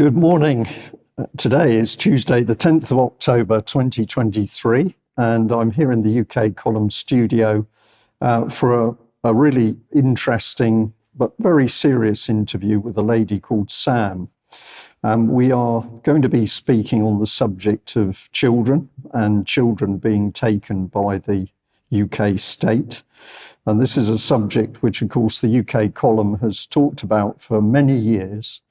Good morning. Today is Tuesday, the 10th of October, 2023, and I'm here in the UK Column studio for a really interesting but very serious interview with a lady called Sam. We are going to be speaking on the subject of children and children being taken by the UK state. And this is a subject which, of course, the UK Column has talked about for many years.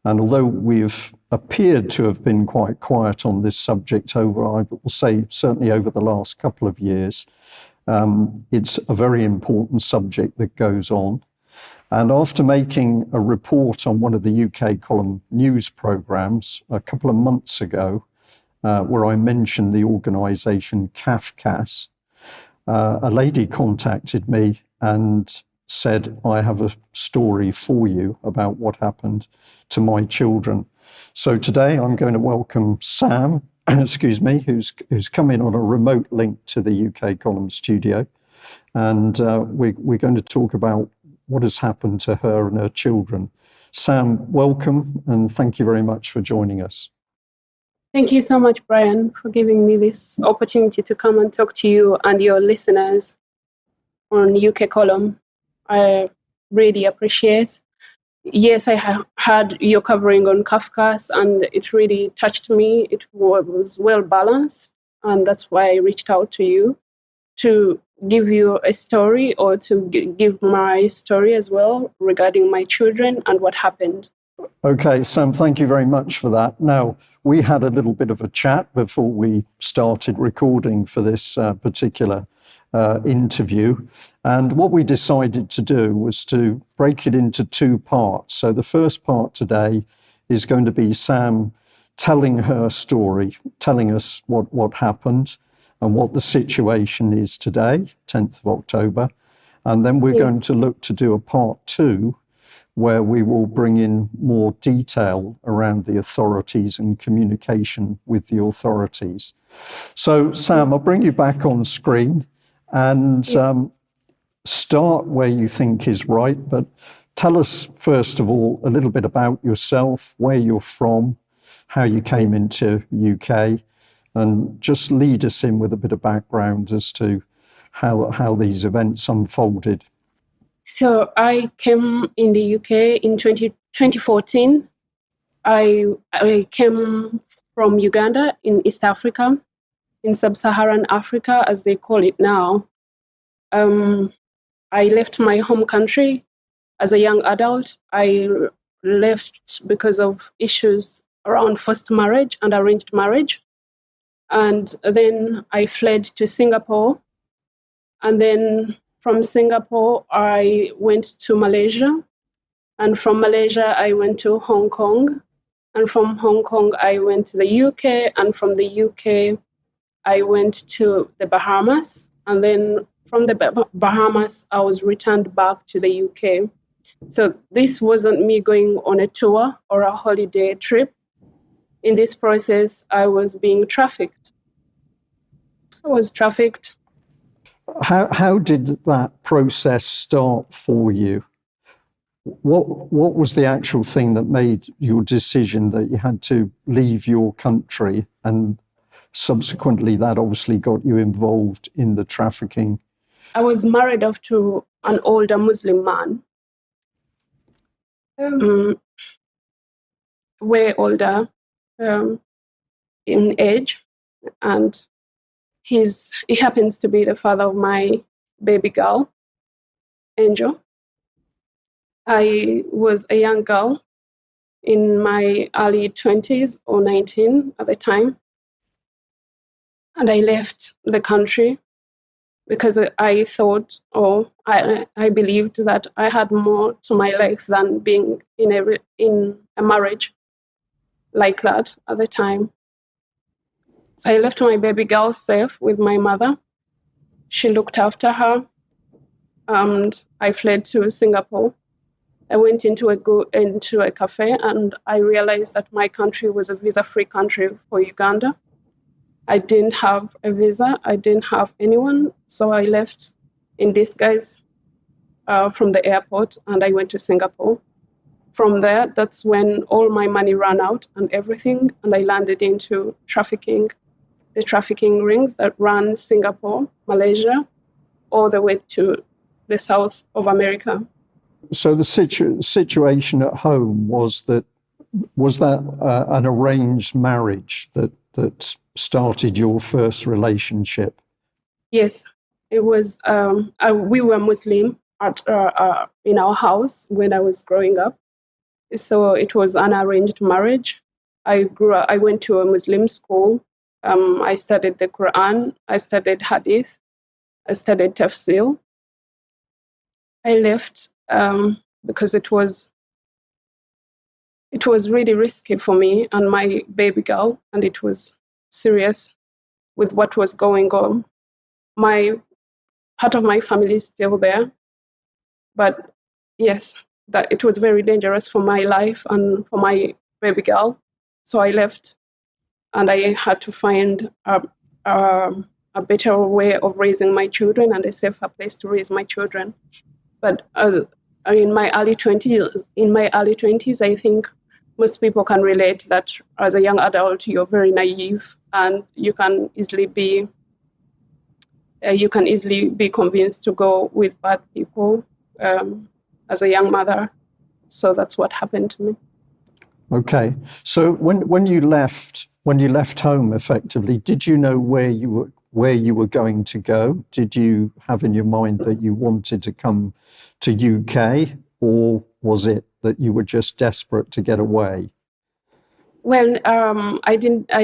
And although we've appeared to have been quite quiet on this subject I will say, certainly over the last couple of years, it's a very important subject that goes on. And after making a report on one of the UK Column news programmes a couple of months ago, where I mentioned the organisation CAFCAS, a lady contacted me and said, I have a story for you about what happened to my children. So today I'm going to welcome Sam, who's come in on a remote link to the UK Column studio. And we're going to talk about what has happened to her and her children. Sam, welcome, and thank you very much for joining us. Thank you so much, Brian, for giving me this opportunity to come and talk to you and your listeners on UK Column. I really appreciate. Yes, I had your covering on Kafka's, and it really touched me. It was well balanced, and that's why I reached out to you to give you a story, or to give my story as well regarding my children and what happened. Okay, Sam, thank you very much for that. Now, we had a little bit of a chat before we started recording for this particular interview. And what we decided to do was to break it into two parts. So the first part today is going to be Sam telling her story, telling us what happened and what the situation is today, 10th of October. And then we're going to look to do a part two, where we will bring in more detail around the authorities and communication with the authorities. So, Sam, I'll bring you back on screen and start where you think is right. But tell us, first of all, a little bit about yourself, where you're from, how you came into UK, and just lead us in with a bit of background as to how these events unfolded. So I came in the UK in 2014. I came from Uganda in East Africa, in sub-Saharan Africa, as they call it now. I left my home country as a young adult. I left because of issues around forced marriage and arranged marriage. And then I fled to Singapore. And then from Singapore, I went to Malaysia. And from Malaysia, I went to Hong Kong. And from Hong Kong, I went to the UK. And from the UK, I went to the Bahamas. And then from the Bahamas, I was returned back to the UK. So this wasn't me going on a tour or a holiday trip. In this process, I was being trafficked. I was trafficked. How did that process start for you? What was the actual thing that made your decision that you had to leave your country, and subsequently that obviously got you involved in the trafficking? I was married off to an older Muslim man, way older in age, and he happens to be the father of my baby girl, Angel. I was a young girl in my early 20s or 19 at the time. And I left the country because I thought, or I believed that I had more to my life than being in a marriage like that at the time. So I left my baby girl safe with my mother. She looked after her, and I fled to Singapore. I went into a cafe, and I realized that my country was a visa-free country for Uganda. I didn't have a visa. I didn't have anyone. So I left in disguise from the airport, and I went to Singapore from there, that's when all my money ran out and everything, and I landed into trafficking, the trafficking rings that run Singapore, Malaysia, all the way to the south of America. So the situation at home was that an arranged marriage that started your first relationship? Yes, it was. We were Muslim in our house when I was growing up, so it was an arranged marriage. I went to a Muslim school. I studied the Quran. I studied Hadith. I studied Tafsir. I left because it was really risky for me and my baby girl, and it was serious with what was going on. My part of my family is still there, but yes, that it was very dangerous for my life and for my baby girl. So I left, and I had to find a better way of raising my children and a safer place to raise my children. But in my early 20s, I think most people can relate that as a young adult, you're very naive and you can easily be convinced to go with bad people as a young mother. So that's what happened to me. Okay. So when you left home, effectively, did you know where you were going to go? Did you have in your mind that you wanted to come to UK, or was it that you were just desperate to get away? Well, I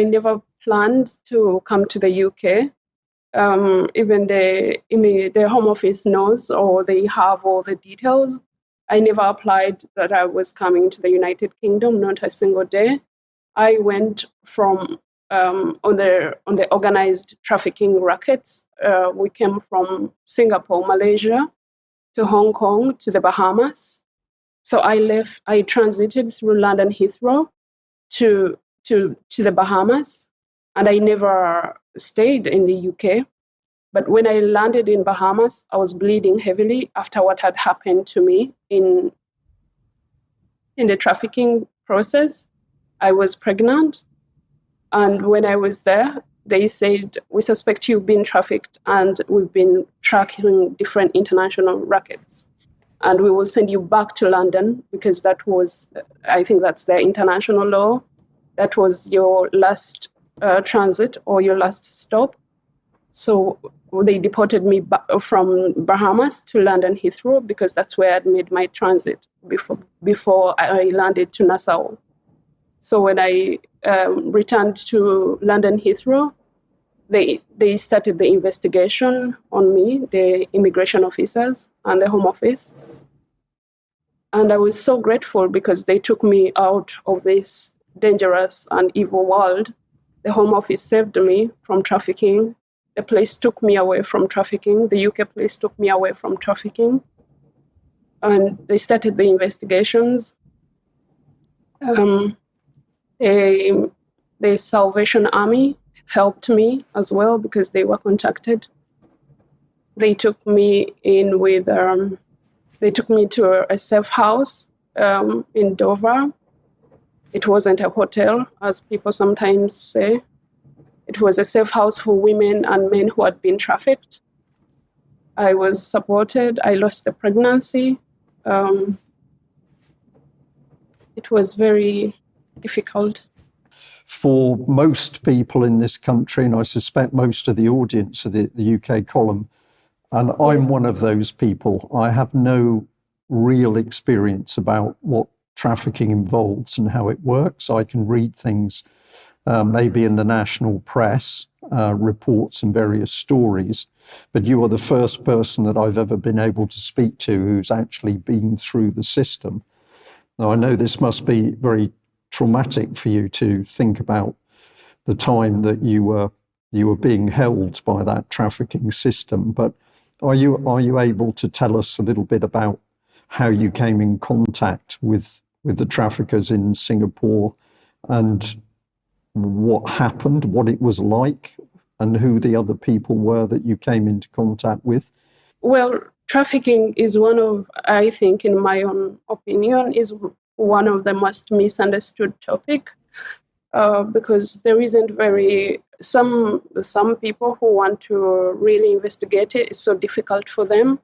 never planned to come to the UK. Even the Home Office knows, or they have all the details. I never applied that I was coming to the United Kingdom, not a single day. I went from on the organized trafficking rackets. We came from Singapore, Malaysia, to Hong Kong, to the Bahamas. So I transited through London Heathrow to the Bahamas, and I never stayed in the UK. But when I landed in Bahamas, I was bleeding heavily after what had happened to me in the trafficking process. I was pregnant, and when I was there, they said, "We suspect you've been trafficked, and we've been tracking different international rackets, and we will send you back to London because that was, I think that's the international law. That was your last transit or your last stop." So they deported me from Bahamas to London Heathrow because that's where I'd made my transit before I landed to Nassau. So when I returned to London Heathrow, they started the investigation on me, the immigration officers and the Home Office. And I was so grateful because they took me out of this dangerous and evil world. The Home Office saved me from trafficking. The place took me away from trafficking. The UK place took me away from trafficking. And they started the investigations. The Salvation Army helped me as well because they were contacted. They took me in with, they took me to a safe house in Dover. It wasn't a hotel, as people sometimes say. It was a safe house for women and men who had been trafficked. I was supported. I lost the pregnancy. It was very difficult. For most people in this country, and I suspect most of the audience of the UK column, and I'm Yes. one of those people, I have no real experience about what trafficking involves and how it works. I can read things maybe in the national press, reports and various stories, but you are the first person that I've ever been able to speak to who's actually been through the system. Now, I know this must be very traumatic for you to think about the time that you were being held by that trafficking system, but are you able to tell us a little bit about how you came in contact with the traffickers in Singapore and what happened, what it was like, and who the other people were that you came into contact with? Well, trafficking is one of, I think, in my own opinion, is one of the most misunderstood topic, because there isn't some people who want to really investigate it. It's so difficult for them,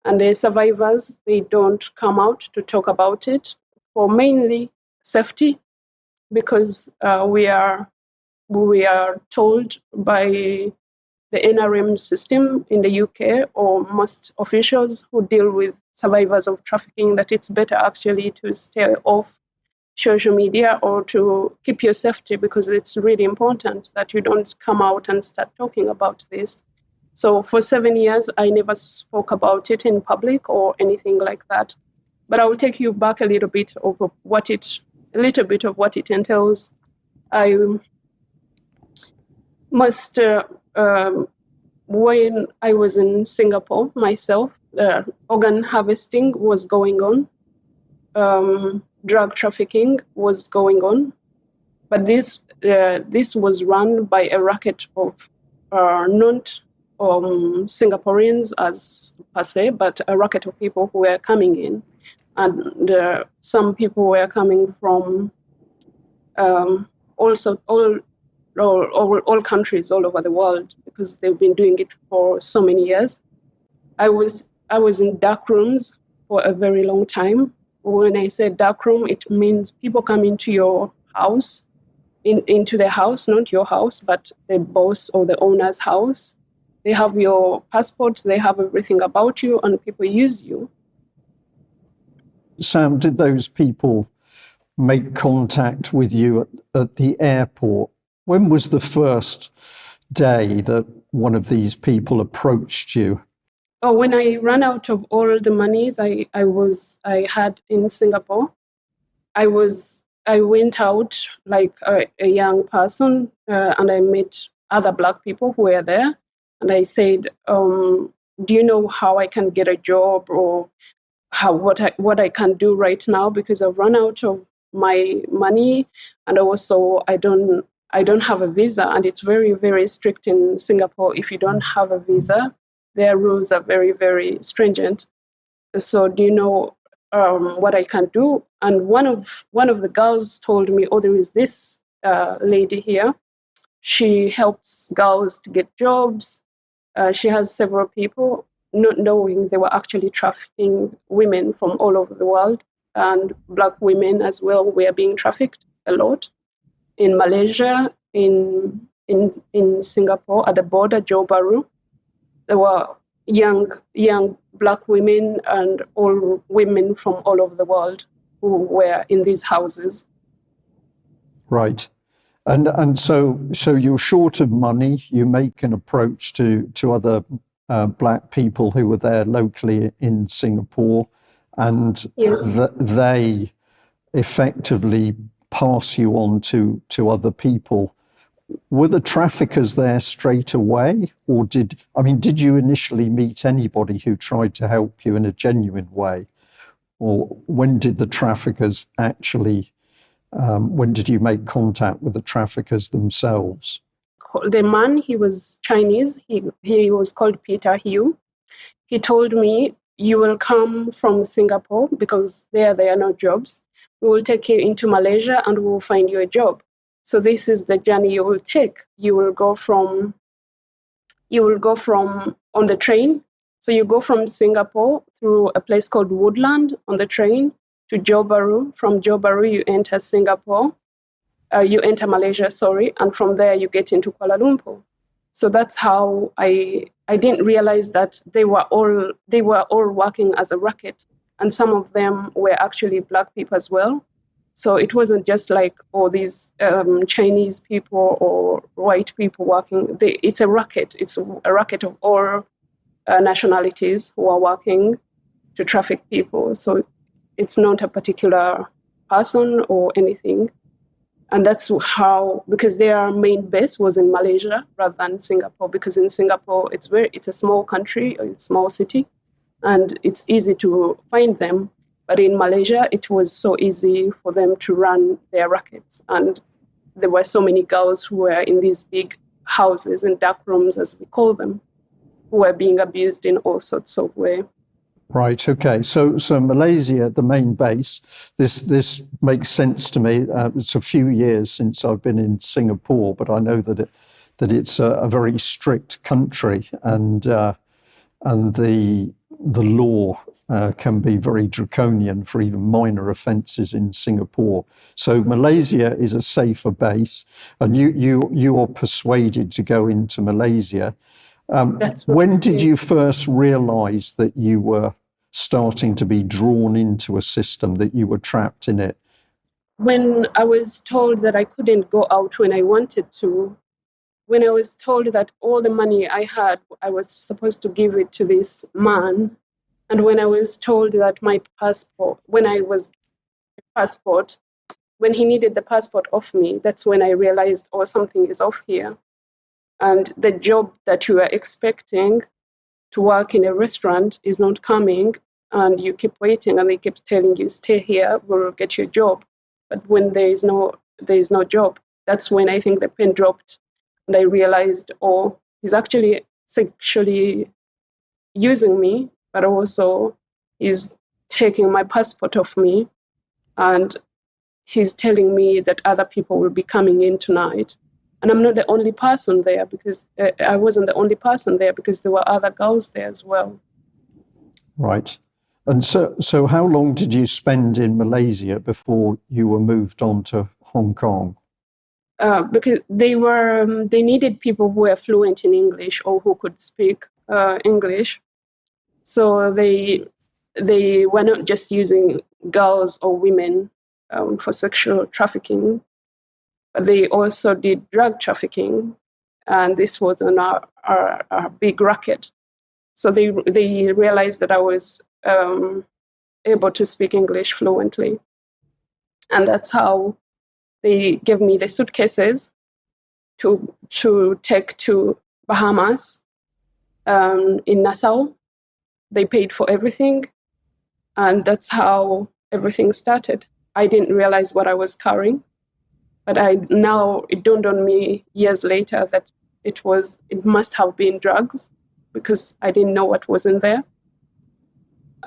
and the survivors, they don't come out to talk about it for mainly safety, because we are told by the NRM system in the UK, or most officials who deal with survivors of trafficking, that it's better actually to stay off social media or to keep your safety, because it's really important that you don't come out and start talking about this. So for 7 years, I never spoke about it in public or anything like that. But I will take you back a little bit of what it entails. I must, when I was in Singapore myself, organ harvesting was going on. Drug trafficking was going on, but this was run by a racket of not Singaporeans as per se, but a racket of people who were coming in, and some people were coming from also all countries all over the world, because they've been doing it for so many years. I was in dark rooms for a very long time. When I say dark room, it means people come into your house, into the house, not your house, but the boss or the owner's house. They have your passport, they have everything about you, and people use you. Sam, did those people make contact with you at the airport? When was the first day that one of these people approached you? Oh, when I ran out of all the monies I had in Singapore, I went out like a young person, and I met other Black people who were there, and I said, "Do you know how I can get a job, or what I can do right now, because I've run out of my money, and also I don't have a visa, and it's very, very strict in Singapore. If you don't have a visa, their rules are very, very stringent. So do you know what I can do?" And one of the girls told me, "Oh, there is this lady here. She helps girls to get jobs. She has several people," not knowing they were actually trafficking women from all over the world, and Black women as well were being trafficked a lot in Malaysia, in Singapore at the border, Johor Bahru. There were young Black women and all women from all over the world who were in these houses. Right. And so you're short of money. You make an approach to other Black people who were there locally in Singapore, and Yes. they effectively pass you on to other people. Were the traffickers there straight away, or did you initially meet anybody who tried to help you in a genuine way, or when did the traffickers actually? When did you make contact with the traffickers themselves? The man, he was Chinese. He was called Peter Hugh. He told me, "You will come from Singapore because there are no jobs. We will take you into Malaysia and we will find you a job. So this is the journey you will take. You will go from on the train. So you go from Singapore through a place called Woodland on the train to Johor Bahru. From Johor Bahru, you enter Malaysia, and from there you get into Kuala Lumpur." So that's how I didn't realize that they were all working as a racket, and some of them were actually Black people as well. So it wasn't just like these Chinese people or white people working. It's a racket. It's a racket of all nationalities who are working to traffic people. So it's not a particular person or anything. And that's how, because their main base was in Malaysia rather than Singapore, because in Singapore, it's a small country, it's a small city, and it's easy to find them. But in Malaysia, it was so easy for them to run their rackets. And there were so many girls who were in these big houses and dark rooms, as we call them, who were being abused in all sorts of ways. Right. Okay. So Malaysia, the main base. This makes sense to me. It's a few years since I've been in Singapore, but I know that it's a very strict country, and the law can be very draconian for even minor offences in Singapore. So Malaysia is a safer base, and you are persuaded to go into Malaysia. That's right. When did you Yes. first realise that you were starting to be drawn into a system, that you were trapped in it? When I was told that I couldn't go out when I wanted to, when I was told that all the money I had, I was supposed to give it to this man, and when I was told that my passport, when I was passport, when he needed the passport off me, that's when I realized, oh, something is off here. And the job that you are expecting to work in a restaurant is not coming, and you keep waiting, and they keep telling you, stay here, we'll get you a job. But when there is no job, that's when I think the pen dropped, and I realized, oh, he's actually sexually using me, but also he's taking my passport off me, and he's telling me that other people will be coming in tonight. And I'm not the only person there, because I wasn't the only person there, because there were other girls there as well. Right. And so how long did you spend in Malaysia before you were moved on to Hong Kong? Because they needed people who were fluent in English or who could speak English. So they were not just using girls or women for sexual trafficking, but they also did drug trafficking, and this was a big racket. So they realized that I was able to speak English fluently, and that's how they gave me the suitcases to take to Bahamas in Nassau. They paid for everything, and that's how everything started. I didn't realize what I was carrying, but it dawned on me years later that it must have been drugs, because I didn't know what was in there.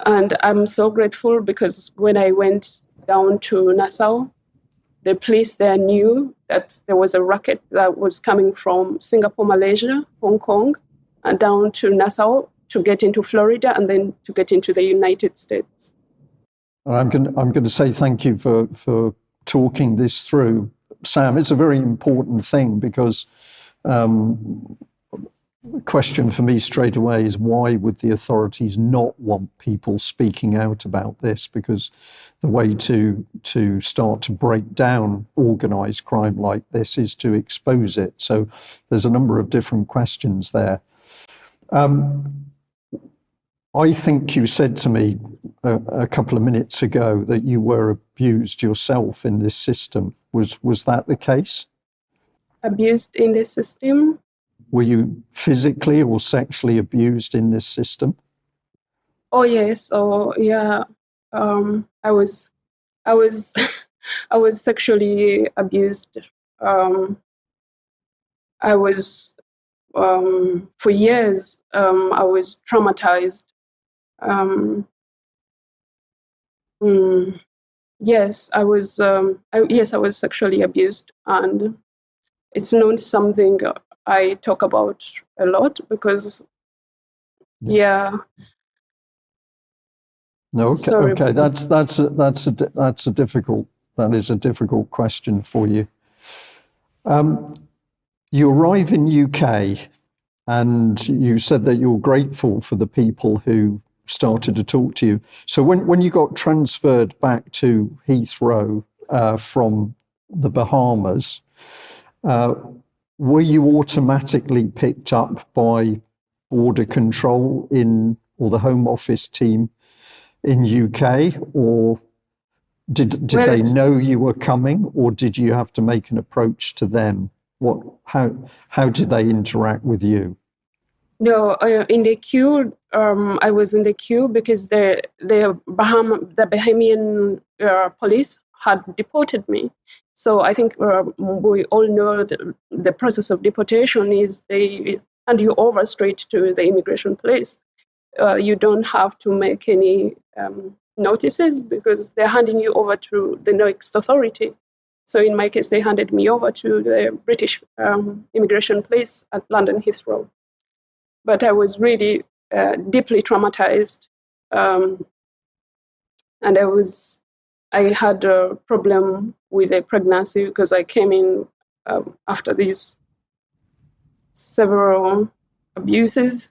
And I'm so grateful, because when I went down to Nassau, the police there knew that there was a racket that was coming from Singapore, Malaysia, Hong Kong, and down to Nassau to get into Florida, and then to get into the United States. I'm going to say thank you for talking this through, Sam. It's a very important thing, because the question for me straight away is, why would the authorities not want people speaking out about this? Because the way to start to break down organised crime like this is to expose it. So there's a number of different questions there. I think you said to me a couple of minutes ago that you were abused yourself in this system. Was that the case? Abused in the system? Were you physically or sexually abused in this system? Oh yes. Oh yeah. I was I was I was sexually abused. I was for years. I was traumatized. Mm, yes, yes, I was sexually abused, and it's not something I talk about a lot, because yeah. No. Okay. Sorry. Okay. That is a difficult question for you. You arrive in UK, and you said that you're grateful for the people who started to talk to you. So when you got transferred back to Heathrow from the Bahamas, were you automatically picked up by border control or the Home Office team in UK, or did they know you were coming, or did you have to make an approach to them? How did they interact with you? No, in the queue, I was in the queue because the Bahamian police had deported me. So I think we all know the process of deportation is they hand you over straight to the immigration place. you don't have to make any notices because they're handing you over to the next authority. So in my case, they handed me over to the British immigration police at London Heathrow. But I was really deeply traumatized. And I had a problem with a pregnancy because I came in after these several abuses.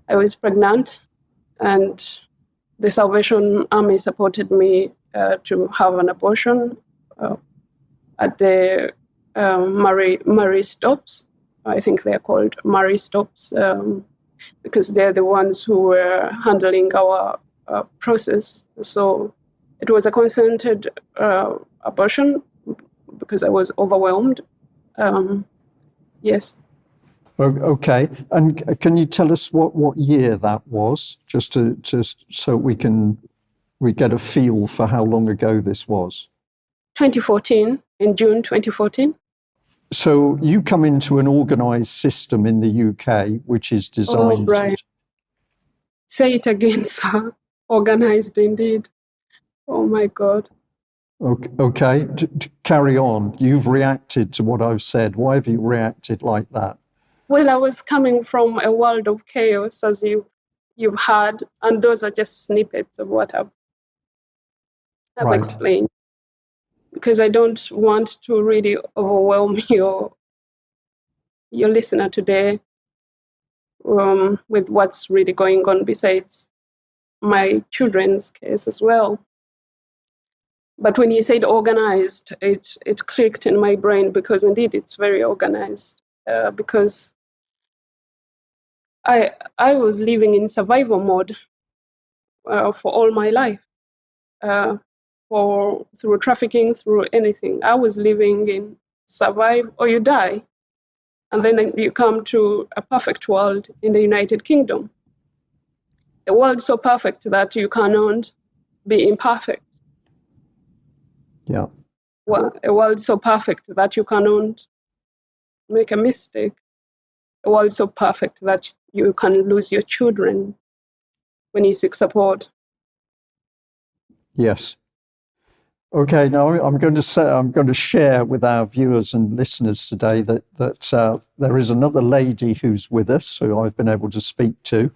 I was pregnant, and the Salvation Army supported me to have an abortion at the Murray stops. I think they're called Murray stops because they're the ones who were handling our process. So it was a consented abortion because I was overwhelmed. Yes. Okay. And can you tell us what year that was, just so we get a feel for how long ago this was? 2014, in June 2014. So you come into an organised system in the UK, which is designed. Oh, right. Say it again, sir. Organised indeed. Oh my God. Okay, carry on. You've reacted to what I've said. Why have you reacted like that? Well, I was coming from a world of chaos, as you've heard, and those are just snippets of what I've Right. explained. Because I don't want to really overwhelm your listener today with what's really going on besides my children's case as well. But when you said organized, it clicked in my brain because indeed it's very organized. Because I was living in survival mode for all my life, through trafficking, through anything. I was living in survive or you die, and then you come to a perfect world in the United Kingdom, a world so perfect that you cannot be imperfect. Yeah. Well, a world so perfect that you cannot make a mistake. A world so perfect that you can lose your children when you seek support. Yes. Okay. Now I'm going to share with our viewers and listeners today that there is another lady who's with us who I've been able to speak to.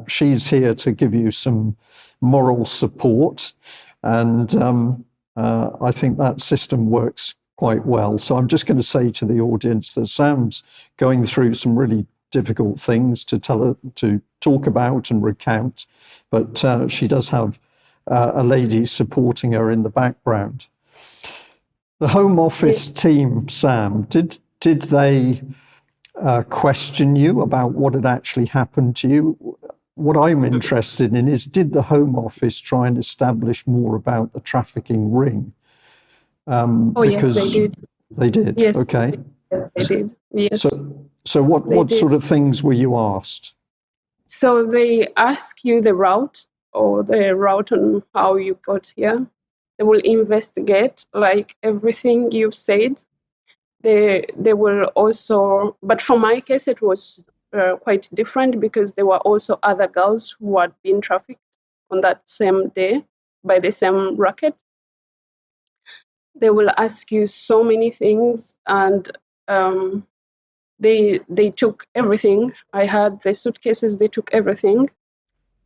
She's here to give you some moral support, and I think that system works quite well. So I'm just going to say to the audience that Sam's going through some really difficult things to talk about and recount, but she does have a lady supporting her in the background. The Home Office team, Sam, did they question you about what had actually happened to you? What I'm interested in is, did the Home Office try and establish more about the trafficking ring? Yes, they did. They did. Yes. Okay. Yes, they did. Yes. So what sort of things were you asked? So they ask you the route on how you got here. They will investigate like everything you've said. They will also, but for my case, it was quite different because there were also other girls who had been trafficked on that same day by the same racket. They will ask you so many things, and they took everything. I had the suitcases. They took everything.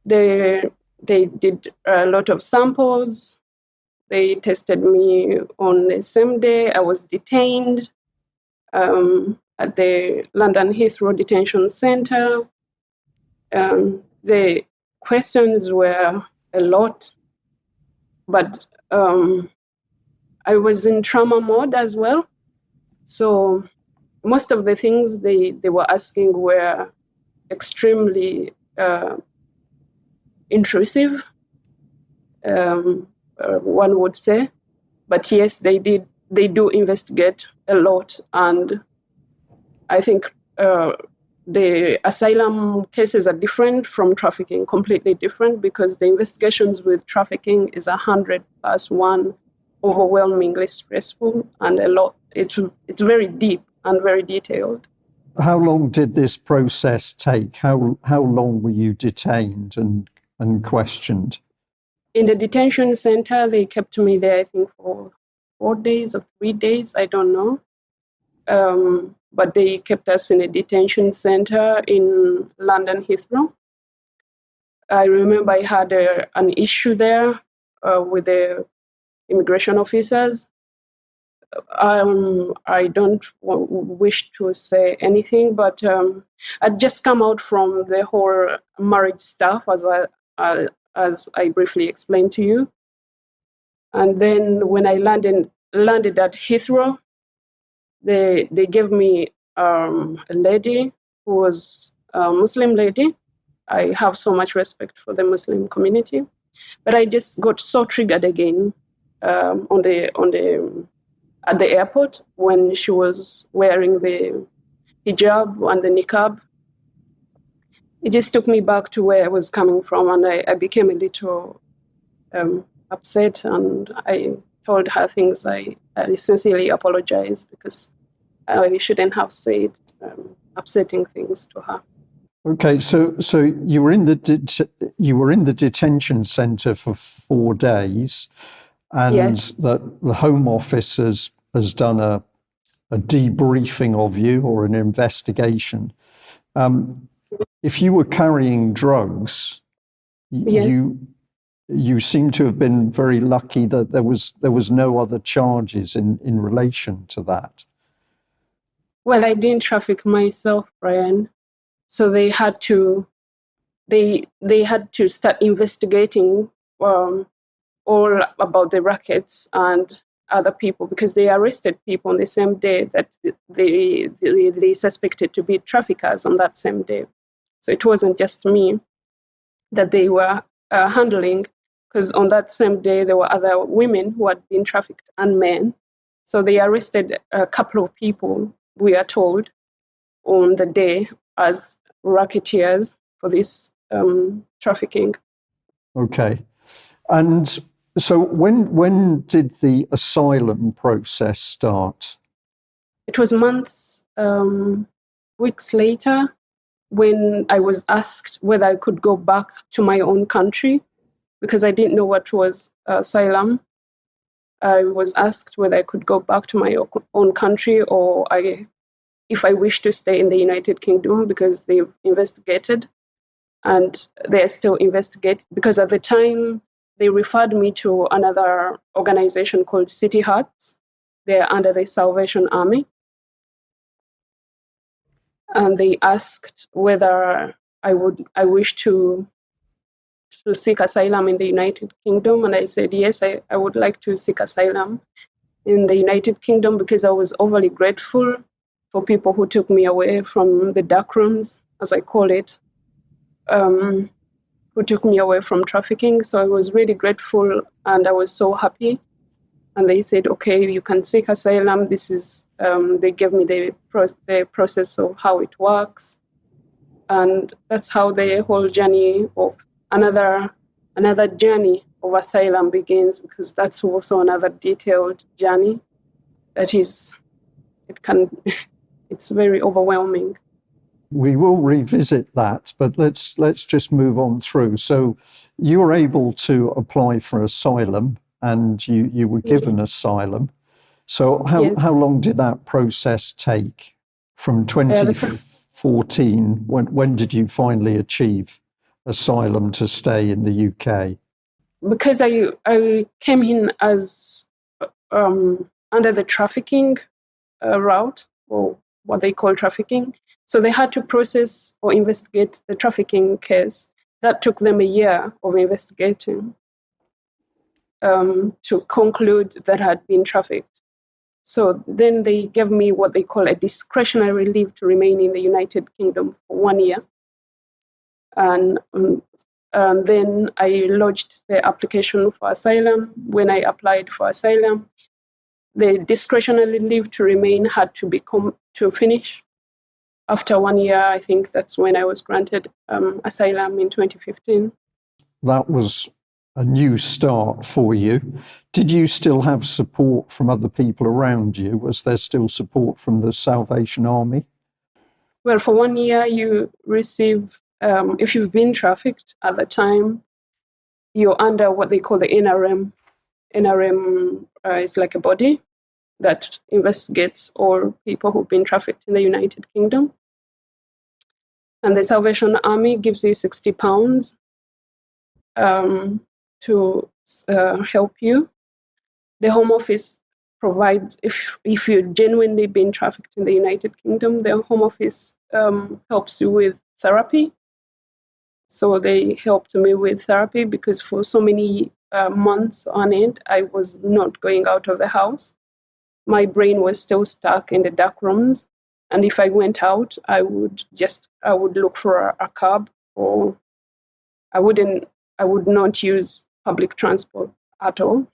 They did a lot of samples. They tested me on the same day. I was detained at the London Heathrow Detention Centre. The questions were a lot, but I was in trauma mode as well. So most of the things they were asking were extremely intrusive, one would say. But yes, they do investigate a lot. And I think the asylum cases are different from trafficking, completely different, because the investigations with trafficking is 100+1, overwhelmingly stressful and a lot. It's very deep and very detailed. How long did this process take? How long were you detained and questioned? In the detention center, they kept me there, I think, for 4 days or 3 days, I don't know. But they kept us in a detention center in London Heathrow. I remember I had an issue there with the immigration officers. I don't wish to say anything, but I'd just come out from the whole marriage stuff, as I briefly explained to you. And then when I landed at Heathrow, they gave me a lady who was a Muslim lady. I have so much respect for the Muslim community, but I just got so triggered again at the airport when she was wearing the hijab and the niqab. It just took me back to where I was coming from, and I became a little upset, and I told her things. I sincerely apologized because I shouldn't have said upsetting things to her. Okay, so you were in the detention centre for 4 days, and Yes. the Home Office has done a debriefing of you or an investigation. If you were carrying drugs, Yes. you seem to have been very lucky that there was no other charges in relation to that. Well, I didn't traffic myself, Brian. So they had to start investigating all about the rackets and other people, because they arrested people on the same day that they suspected to be traffickers on that same day. So it wasn't just me that they were handling, because on that same day there were other women who had been trafficked and men. So they arrested a couple of people, we are told, on the day as racketeers for this trafficking. Okay, and so when did the asylum process start? It was months, weeks later, when I was asked whether I could go back to my own country, because I didn't know what was asylum. I was asked whether I could go back to my own country, or if I wish to stay in the United Kingdom, because they've investigated and they're still investigating. Because at the time, they referred me to another organization called City Hearts. They're under the Salvation Army. And they asked whether I wish to seek asylum in the United Kingdom. And I said, yes, I would like to seek asylum in the United Kingdom, because I was overly grateful for people who took me away from the dark rooms, as I call it, who took me away from trafficking. So I was really grateful, and I was so happy. And they said, okay, you can seek asylum. This is, they gave me the process of how it works. And that's how the whole journey of another journey of asylum begins, because that's also another detailed journey that is, it's very overwhelming. We will revisit that, but let's just move on through. So you were able to apply for asylum, and you were given asylum. So how long did that process take? From 2014, when did you finally achieve asylum to stay in the UK? Because I came in as under the trafficking route, or what they call trafficking. So they had to process or investigate the trafficking case. That took them a year of investigating to conclude that I had been trafficked. So then they gave me what they call a discretionary leave to remain in the United Kingdom for 1 year. And then I lodged the application for asylum. When I applied for asylum, the discretionary leave to remain had to finish. After 1 year, I think that's when I was granted asylum in 2015. That was a new start for you. Did you still have support from other people around you? Was there still support from the Salvation Army? Well, for 1 year, you receive, if you've been trafficked at the time, you're under what they call the NRM. NRM is like a body that investigates all people who've been trafficked in the United Kingdom. And the Salvation Army gives you £60 to help you. The Home Office provides, if you've genuinely been trafficked in the United Kingdom, the Home Office helps you with therapy. So they helped me with therapy because for so many months on end, I was not going out of the house. My brain was still stuck in the dark rooms. And if I went out, I would look for a cab, or I would not use public transport at all.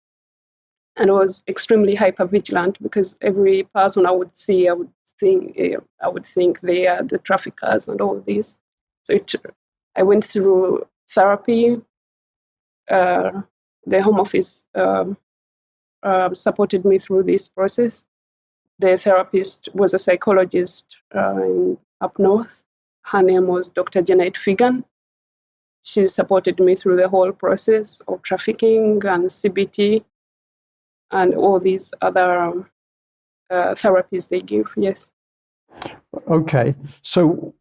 And I was extremely hyper vigilant because every person I would see, I would think they are the traffickers and all this. So I went through therapy. The Home Office supported me through this process. The therapist was a psychologist up north. Her name was Dr. Janet Figan. She supported me through the whole process of trafficking and CBT and all these other therapies they give. Yes. Okay. So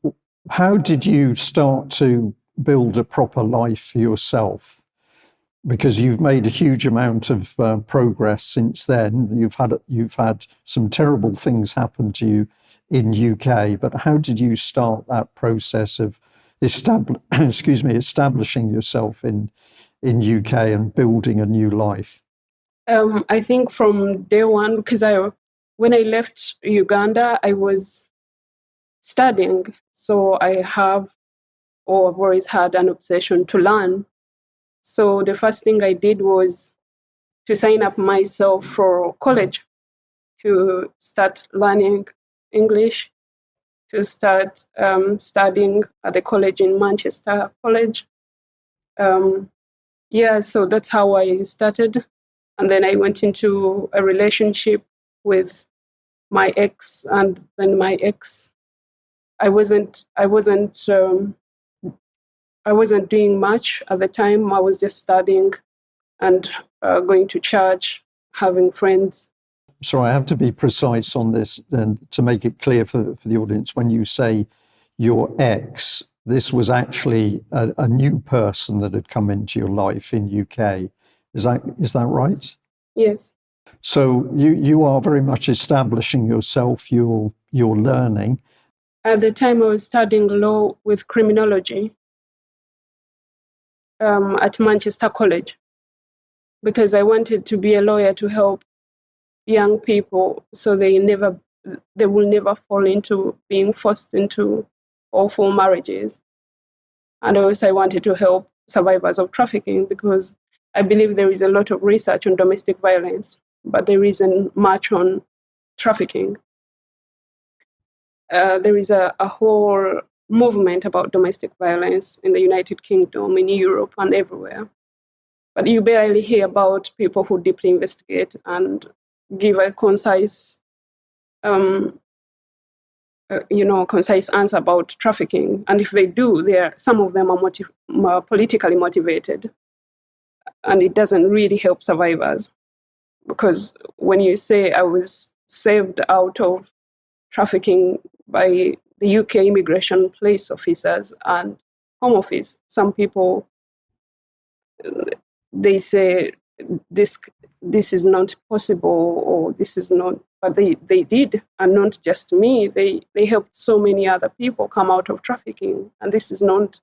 how did you start to build a proper life for yourself? Because you've made a huge amount of progress since then. You've had some terrible things happen to you in UK, but how did you start that process of establishing yourself in UK and building a new life? I think from day one, because when I left Uganda, I was studying, so I've always had an obsession to learn. So the first thing I did was to sign up myself for college, to start learning English, to start studying at the college in Manchester College. So that's how I started. And then I went into a relationship with my ex, and then my ex, I wasn't doing much at the time. I was just studying and going to church, having friends. So I have to be precise on this then to make it clear for the audience. When you say your ex, this was actually a new person that had come into your life in UK. Is that right? Yes. So you are very much establishing yourself. You're learning. At the time, I was studying law with criminology at Manchester College because I wanted to be a lawyer to help young people so they will never fall into being forced into awful marriages. And also I wanted to help survivors of trafficking because I believe there is a lot of research on domestic violence, but there isn't much on trafficking. There is a whole movement about domestic violence in the United Kingdom, in Europe, and everywhere. But you barely hear about people who deeply investigate and give a concise concise answer about trafficking. And if they do, some of them are politically motivated. And it doesn't really help survivors. Because when you say I was saved out of trafficking by the UK immigration police officers and Home Office, some people, they say this is not possible, or this is not, but they did, and not just me. They helped so many other people come out of trafficking, and this is not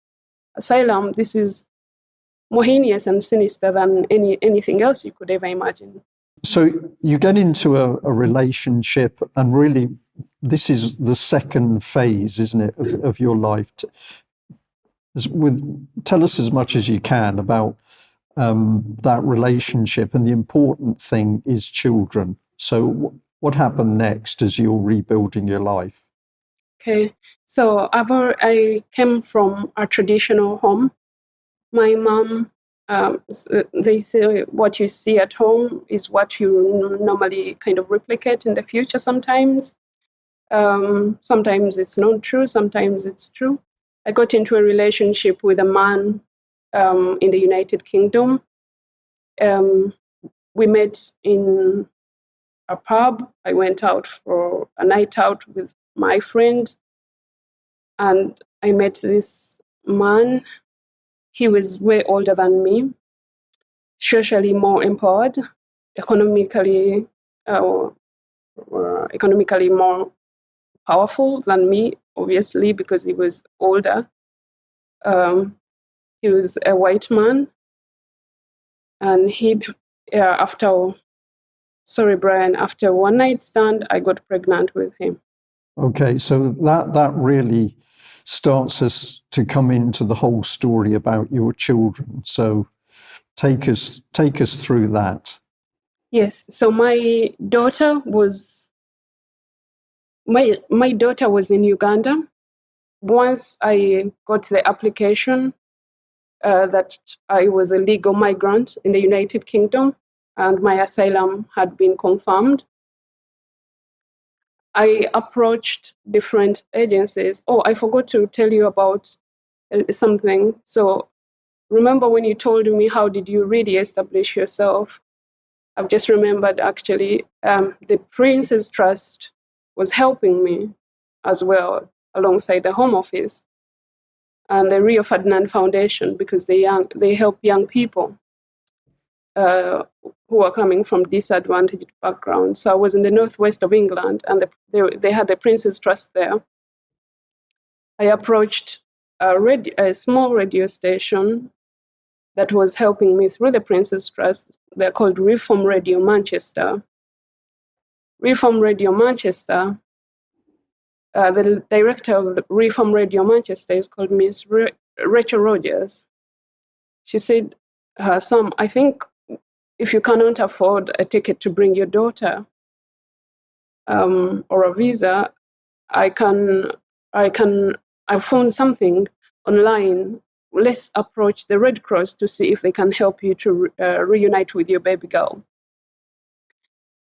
asylum. This is more heinous and sinister than anything else you could ever imagine. So you get into a relationship, and really, this is the second phase, isn't it, of your life? Tell us as much as you can about that relationship, and the important thing is children. So what happened next as you're rebuilding your life? Okay, so I came from a traditional home. My mom, they say what you see at home is what you normally kind of replicate in the future sometimes. Sometimes it's not true, sometimes it's true. I got into a relationship with a man in the United Kingdom. We met in a pub. I went out for a night out with my friend, and I met this man. He was way older than me, socially more empowered, economically economically more powerful than me, obviously, because he was older. He was a white man, and after Brian, after one night stand, I got pregnant with him. Okay, so that really starts us to come into the whole story about your children. So take us through that. Yes. So my daughter was in Uganda. Once I got the application that I was a legal migrant in the United Kingdom and my asylum had been confirmed, I approached different agencies. Oh, I forgot to tell you about something. So remember when you told me, how did you really establish yourself? I've just remembered, actually, the Prince's Trust was helping me as well, alongside the Home Office and the Rio Ferdinand Foundation, because they help young people who are coming from disadvantaged backgrounds. So I was in the northwest of England, and they had the Prince's Trust there. I approached a small radio station that was helping me through the Prince's Trust. They're called Reform Radio Manchester. Reform Radio Manchester, the director of Reform Radio Manchester is called Miss Rachel Rogers. She said, Sam, I think if you cannot afford a ticket to bring your daughter or a visa, I found something online. Let's approach the Red Cross to see if they can help you to reunite with your baby girl.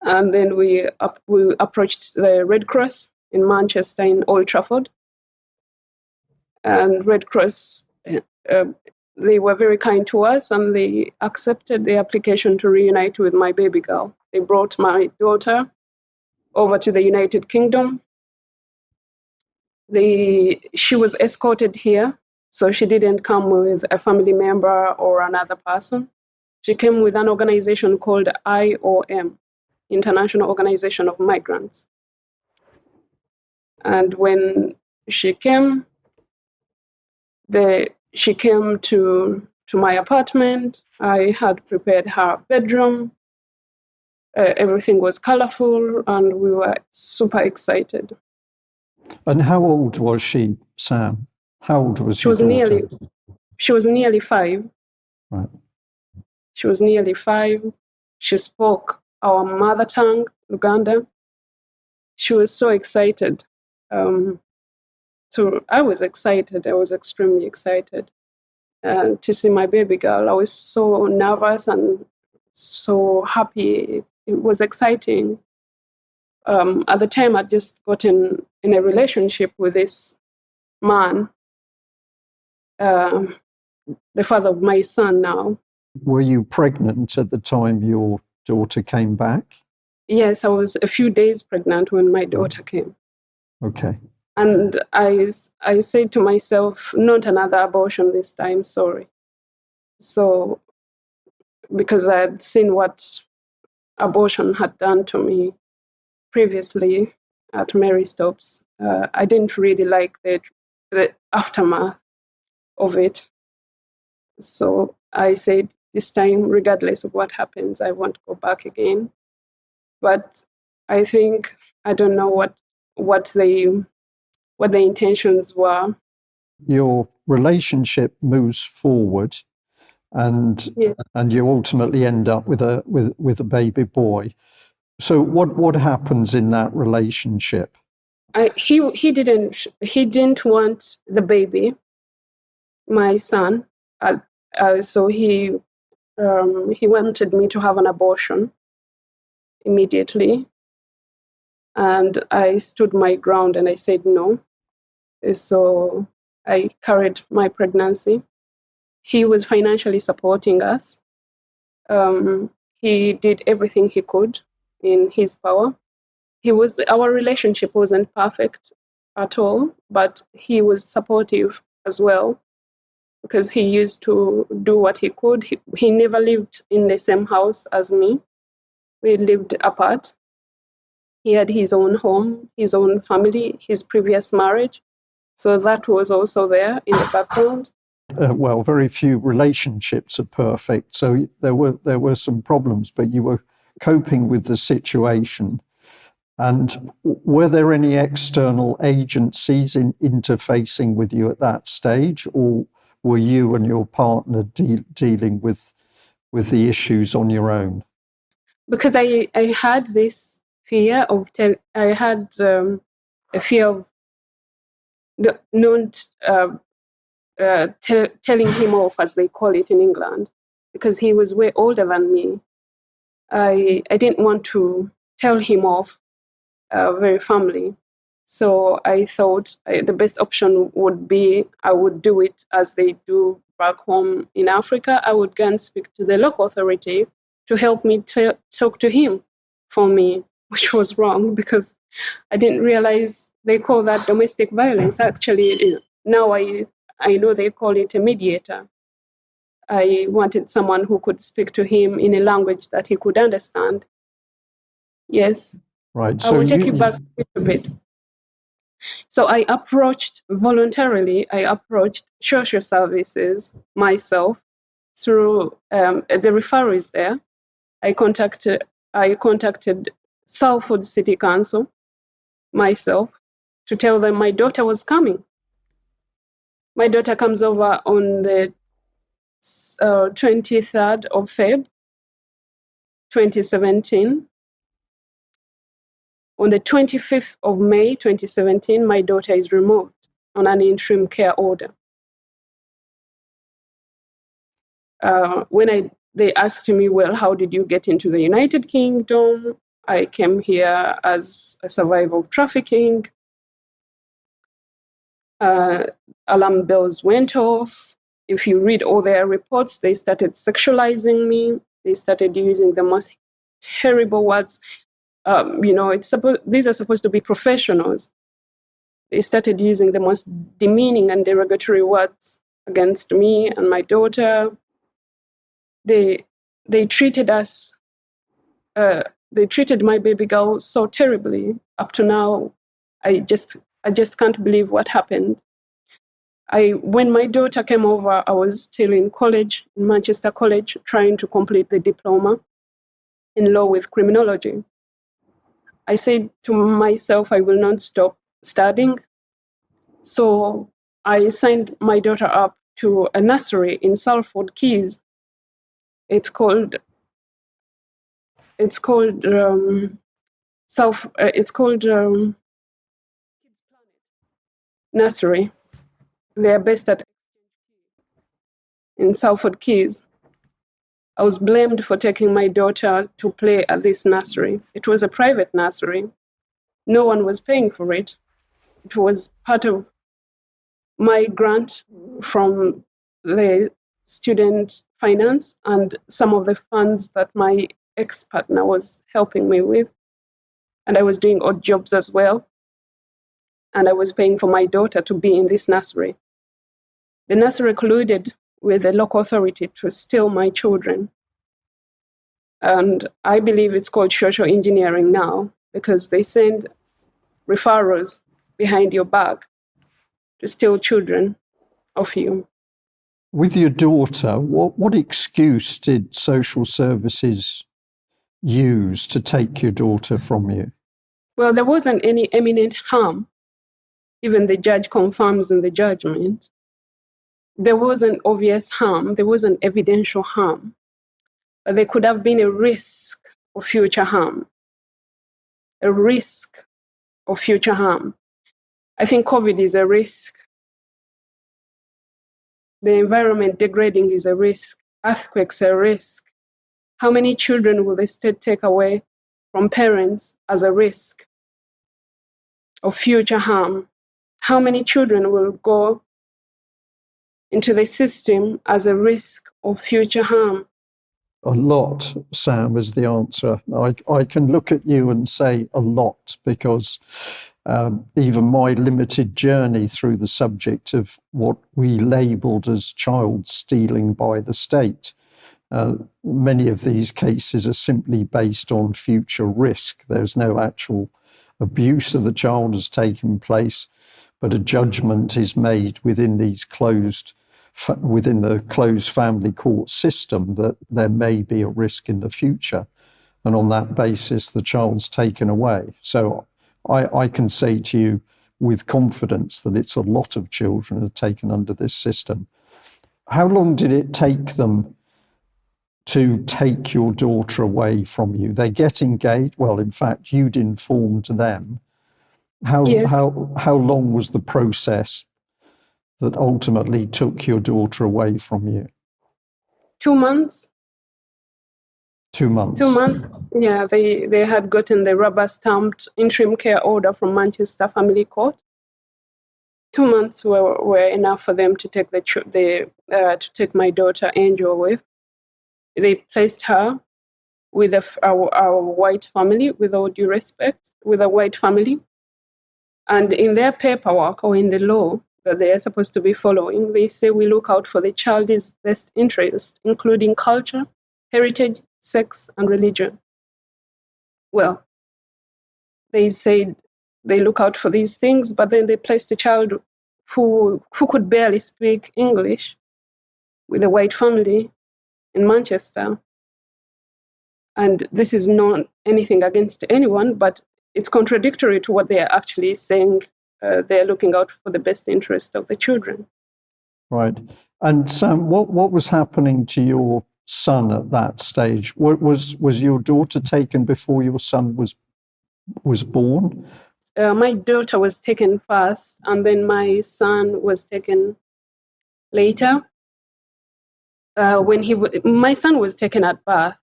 And then we approached the Red Cross in Manchester, in Old Trafford. And Red Cross, they were very kind to us, and they accepted the application to reunite with my baby girl. They brought my daughter over to the United Kingdom. She was escorted here, so she didn't come with a family member or another person. She came with an organization called IOM, International Organization of Migrants. And when she came, she came to my apartment. I had prepared her bedroom. Everything was colorful, and we were super excited. And how old was she, Sam? How old was She was daughter? She was nearly 5. Right. She was nearly 5. She spoke our mother tongue, Luganda. She was so excited. So I was excited. I was extremely excited to see my baby girl. I was so nervous and so happy. It was exciting. At the time, I'd just gotten in a relationship with this man, the father of my son now. Were you pregnant at the time your daughter came back? Yes, I was a few days pregnant when my daughter came. Okay. And I said to myself, not another abortion this time, sorry. So, because I had seen what abortion had done to me previously at Mary Stopes, I didn't really like the aftermath of it. So I said, this time, regardless of what happens, I won't go back again. But I think, I don't know what the intentions were. Your relationship moves forward, and Yes. and you ultimately end up with a baby boy. So what happens in that relationship? He didn't want the baby, my son. So he wanted me to have an abortion immediately. And I stood my ground and I said no. So I carried my pregnancy. He was financially supporting us. He did everything he could in his power. Our relationship wasn't perfect at all, but he was supportive as well because he used to do what he could. He never lived in the same house as me. We lived apart. He had his own home, his own family, his previous marriage. So that was also there in the background. Well, very few relationships are perfect, so there were some problems, but you were coping with the situation. And were there any external agencies interfacing with you at that stage, or were you and your partner dealing with the issues on your own? Because I had this fear of I had a fear of not telling him off, as they call it in England, because he was way older than me. I didn't want to tell him off very firmly. So I thought the best option would be I would do it as they do back home in Africa. I would go and speak to the local authority to help me talk to him for me, which was wrong because I didn't realize they call that domestic violence. Actually, now I know they call it a mediator. I wanted someone who could speak to him in a language that he could understand. Yes. Right. I will take you back a little bit. So I approached social services myself through the referees there. I contacted Salford City Council myself to tell them my daughter was coming. My daughter comes over on the 23rd of Feb, 2017. On the 25th of May, 2017, my daughter is removed on an interim care order. When they asked me, well, how did you get into the United Kingdom? I came here as a survivor of trafficking. Alarm bells went off. If you read all their reports, they started sexualizing me. They started using the most terrible words. These are supposed to be professionals. They started using the most demeaning and derogatory words against me and my daughter. They treated us. They treated my baby girl so terribly. Up to now, I just can't believe what happened. When my daughter came over, I was still in college, in Manchester College, trying to complete the diploma in law with criminology. I said to myself, I will not stop studying. So I signed my daughter up to a nursery in Salford Keys. It's called nursery. They are based in Salford Keys. I was blamed for taking my daughter to play at this nursery. It was a private nursery. No one was paying for it. It was part of my grant from the student finance and some of the funds that my ex-partner was helping me with. And I was doing odd jobs as well. And I was paying for my daughter to be in this nursery. The nursery colluded with the local authority to steal my children. And I believe it's called social engineering now because they send referrals behind your back to steal children of you. With your daughter, what excuse did social services use to take your daughter from you? Well, there wasn't any imminent harm. Even the judge confirms in the judgment. There wasn't obvious harm. There wasn't evidential harm. But there could have been a risk of future harm. A risk of future harm. I think COVID is a risk. The environment degrading is a risk. Earthquakes are a risk. How many children will the state take away from parents as a risk? of future harm. How many children will go into the system as a risk of future harm? A lot, Sam, is the answer. I can look at you and say a lot because even my limited journey through the subject of what we labelled as child stealing by the state, many of these cases are simply based on future risk. There's no actual abuse of the child has taken place, but a judgment is made within the closed family court system that there may be a risk in the future. And on that basis, the child's taken away. So I can say to you with confidence that it's a lot of children are taken under this system. How long did it take them to take your daughter away from you? They get engaged. Well, in fact, you'd informed them. Yes. How long was the process that ultimately took your daughter away from you? 2 months. 2 months. 2 months. Yeah, they had gotten the rubber-stamped interim care order from Manchester Family Court. 2 months were enough for them to take to take my daughter Angel away. They placed her with our white family, with all due respect, with a white family. And in their paperwork or in the law that they are supposed to be following, they say we look out for the child's best interest, including culture, heritage, sex, and religion. Well, they said they look out for these things, but then they placed a child who could barely speak English with a white family in Manchester. And this is not anything against anyone, but it's contradictory to what they are actually saying. They're looking out for the best interest of the children. Right. And Sam, what was happening to your son at that stage? Was your daughter taken before your son was born? My daughter was taken first, and then my son was taken later. My son was taken at birth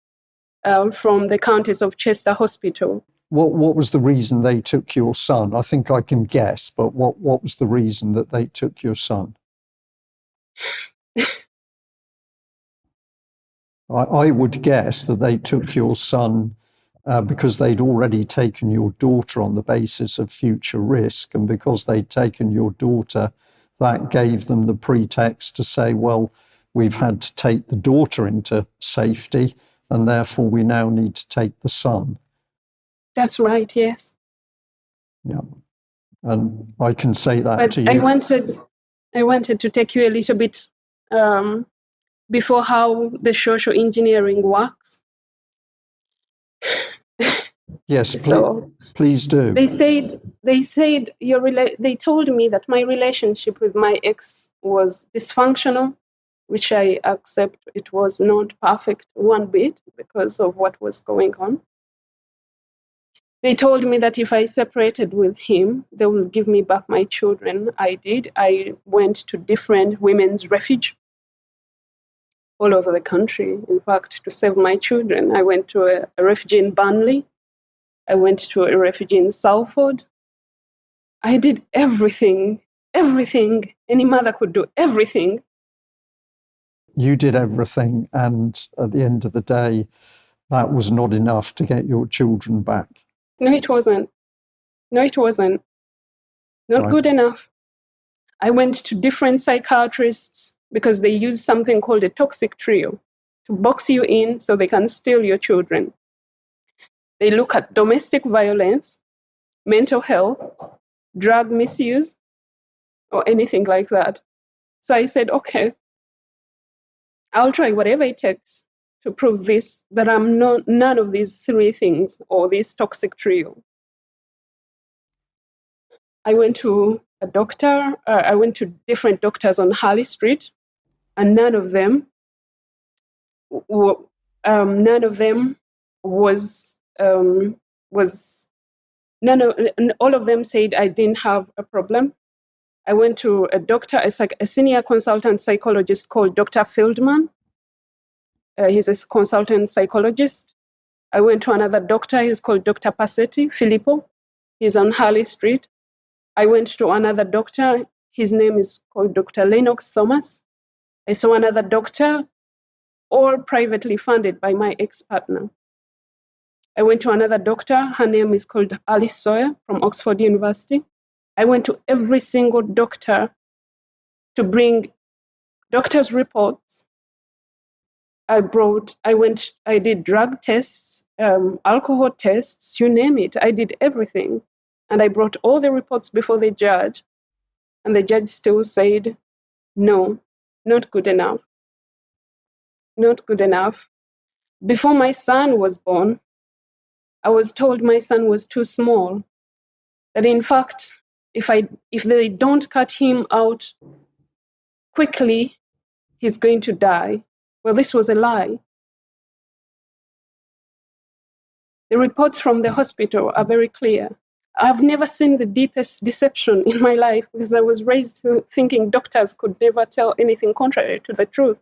from the Countess of Chester Hospital. What was the reason they took your son? I think I can guess, but what was the reason that they took your son? I would guess that they took your son because they'd already taken your daughter on the basis of future risk. And because they'd taken your daughter, that gave them the pretext to say, well, we've had to take the daughter into safety, and therefore we now need to take the son. That's right, yes. Yeah. And I can say that but to you. I wanted to take you a little bit before how the social engineering works. Yes, So please do. they said they told me that my relationship with my ex was dysfunctional, which I accept. It was not perfect one bit because of what was going on. They told me that if I separated with him, they will give me back my children. I did. I went to different women's refuge all over the country, in fact, to save my children. I went to a refugee in Burnley. I went to a refugee in Salford. I did everything any mother could do, everything. You did everything, and at the end of the day, that was not enough to get your children back. No, it wasn't. Not right. Good enough. I went to different psychiatrists because they use something called a toxic trio to box you in so they can steal your children. They look at domestic violence, mental health, drug misuse, or anything like that. So I said, okay, I'll try whatever it takes to prove that I'm none of these three things or this toxic trio. I went to a doctor. I went to different doctors on Harley Street, and none of them all of them said I didn't have a problem. I went to a doctor, a senior consultant psychologist called Dr. Feldman. He's a consultant psychologist. I went to another doctor. He's called Dr. Passetti, Filippo. He's on Harley Street. I went to another doctor. His name is called Dr. Lennox Thomas. I saw another doctor, all privately funded by my ex-partner. I went to another doctor. Her name is called Alice Sawyer from Oxford University. I went to every single doctor to bring doctor's reports. I did drug tests, alcohol tests, you name it. I did everything. And I brought all the reports before the judge. And the judge still said, no, not good enough. Not good enough. Before my son was born, I was told my son was too small. That in fact, if they don't cut him out quickly, he's going to die. Well, this was a lie. The reports from the hospital are very clear. I've never seen the deepest deception in my life because I was raised thinking doctors could never tell anything contrary to the truth.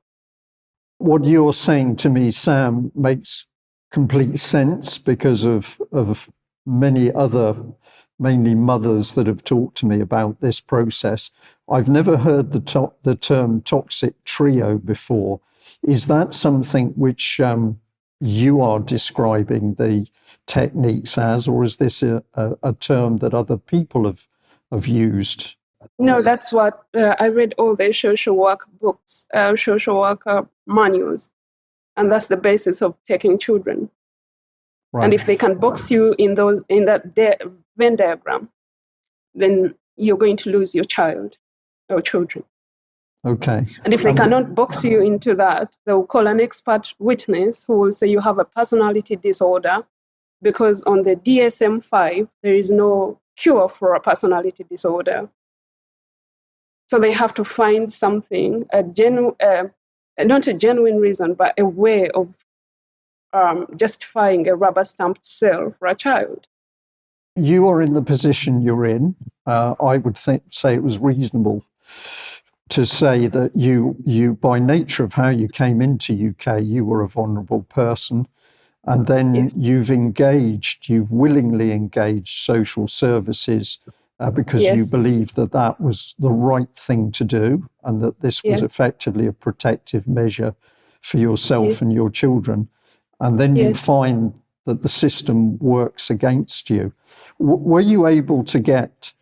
What you're saying to me, Sam, makes complete sense because of many other, mainly mothers, that have talked to me about this process. I've never heard the term toxic trio before. Is that something which you are describing the techniques as, or is this a term that other people have used? No, that's what I read all the social work books, social worker manuals, and that's the basis of taking children. Right. And if they can box you in that Venn diagram, then you're going to lose your child or children. Okay. And if they cannot box you into that, they'll call an expert witness who will say you have a personality disorder, because on the DSM-5, there is no cure for a personality disorder. So they have to find something, not a genuine reason, but a way of justifying a rubber-stamped cell for a child. You are in the position you're in. I would say it was reasonable to say that you, by nature of how you came into UK, you were a vulnerable person. And then yes. You've willingly engaged social services because yes. you believed that that was the right thing to do and that this was yes. effectively a protective measure for yourself yes. and your children. And then yes. you find that the system works against you. Were you able to get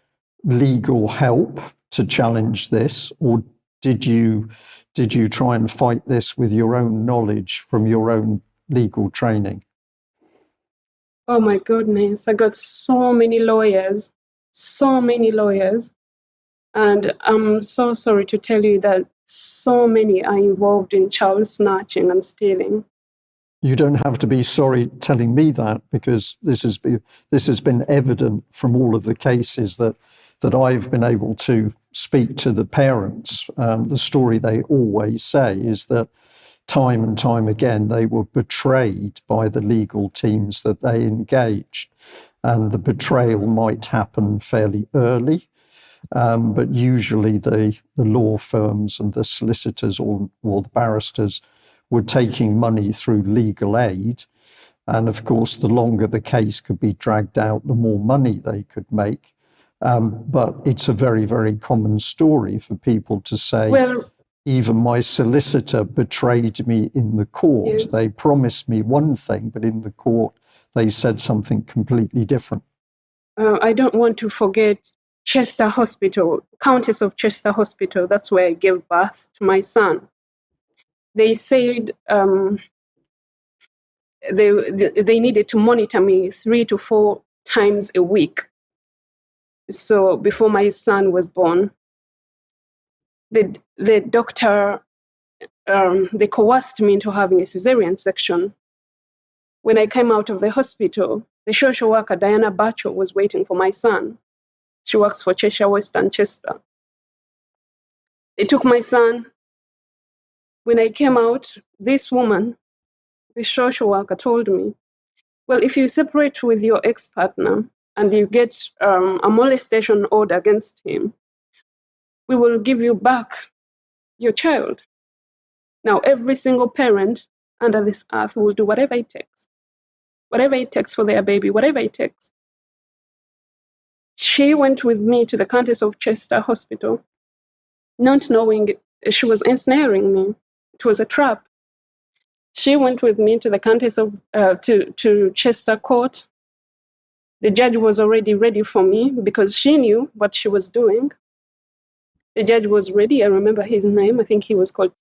legal help to challenge this, or did you try and fight this with your own knowledge from your own legal training? Oh my goodness, I got so many lawyers, and I'm so sorry to tell you that so many are involved in child snatching and stealing. You don't have to be sorry telling me that, because this has been evident from all of the cases that I've been able to speak to the parents. The story they always say is that time and time again they were betrayed by the legal teams that they engaged, and the betrayal might happen fairly early, but usually the law firms and the solicitors or the barristers were taking money through legal aid. And of course, the longer the case could be dragged out, the more money they could make. But it's a very, very common story for people to say, well, even my solicitor betrayed me in the court. Yes. They promised me one thing, but in the court, they said something completely different. I don't want to forget Chester Hospital, Countess of Chester Hospital. That's where I gave birth to my son. They said they needed to monitor me 3 to 4 times a week. So before my son was born, the doctor, they coerced me into having a cesarean section. When I came out of the hospital, the social worker, Diana Batchel, was waiting for my son. She works for Cheshire West and Chester. They took my son. When I came out, this woman, the social worker, told me, well, if you separate with your ex-partner and you get a molestation order against him, we will give you back your child. Now, every single parent under this earth will do whatever it takes for their baby, whatever it takes. She went with me to the Countess of Chester Hospital, not knowing she was ensnaring me. It was a trap. She went with me to the Countess of to Chester Court. The judge was already ready for me because she knew what she was doing. The judge was ready. I remember his name. I think he was called.